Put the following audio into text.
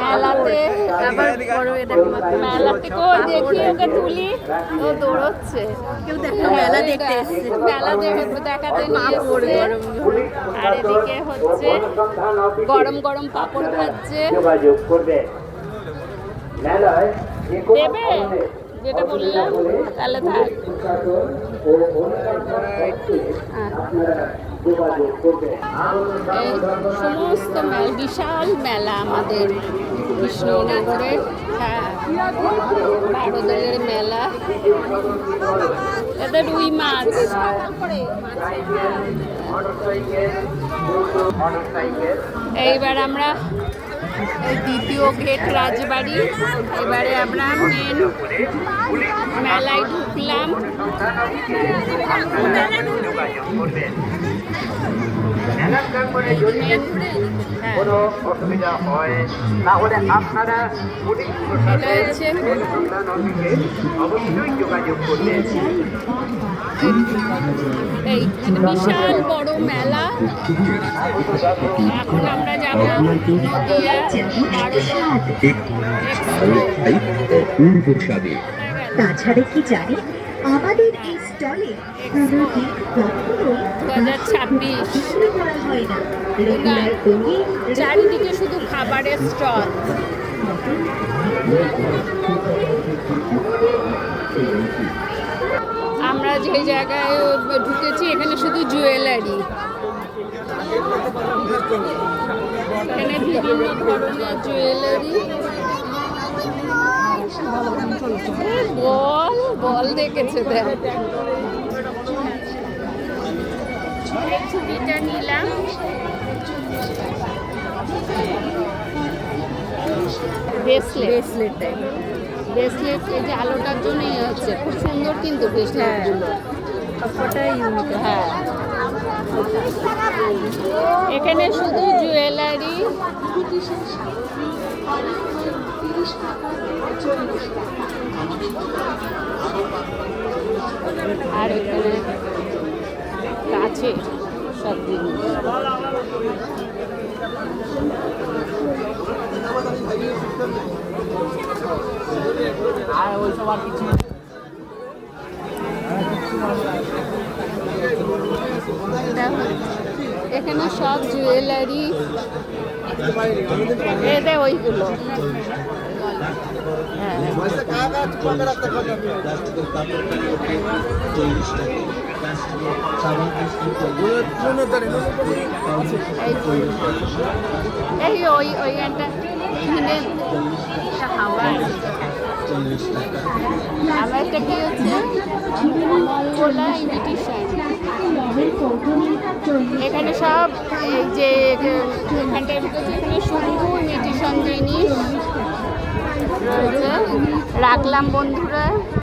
মেলাতে মেলাতে কই দেখি ওকে তুলি ও দৌড়চ্ছে। কেউ দেখো মেলা দেখতে এসেছে, মেলা দেখাতে নিয়ে এসছে। আর এদিকে হচ্ছে গরম গরম পাপড় ভাজছে। দেবে যেটা বললাম তাহলে থাক। এই সমস্ত মেলা, বিশাল মেলা আমাদের কৃষ্ণনগরে। হ্যাঁ, বারোদলের মেলা। এটা রুই মাছ। এইবার আমরা এই দ্বিতীয় গেট রাজবাড়ি, এবারে আমরা মেন মেলায় ঢুকলাম। কোনো অসুবিধা হয় তাহলে আপনারা অবশ্যই যোগাযোগ করবেন। এই বিশাল বড় মেলা। এখন আমরা যাব তাছাড়া কি জানি আমাদের এই স্টলে কোনোদিন কখনো 2026 করা হয় না। চারিদিকে শুধু খাবারের স্টল। আমরা যে জায়গায় ঢুকেছি এখানে শুধু জুয়েলারি। এখানে বিভিন্ন ধরনের জুয়েলারি। বল বল দেখেছে দেখ। এই ছবিটা নিলাম। ব্রেসলেট এই যে আলোটার জন্যই হচ্ছে, খুব সুন্দর কিন্তু ব্রেসলেটগুলো। হ্যাঁ, এখানে শুধু জুয়েলারি। আর এখানে কাছে সব জিনিস। আর ওইসব আর কিছু এখানে সব জুয়েলারি। এতে ওইগুলো এই ওই গানটা কিনে হাওয়া। আমার একটা কি হচ্ছে মঙ্গলা ইনভিটেশন। এখানে সব এই যে এখানটায় ঢুকেছে, এখানে শুধু ইনভিটেশন জিনিস রয়েছে। রাখলাম বন্ধুরা।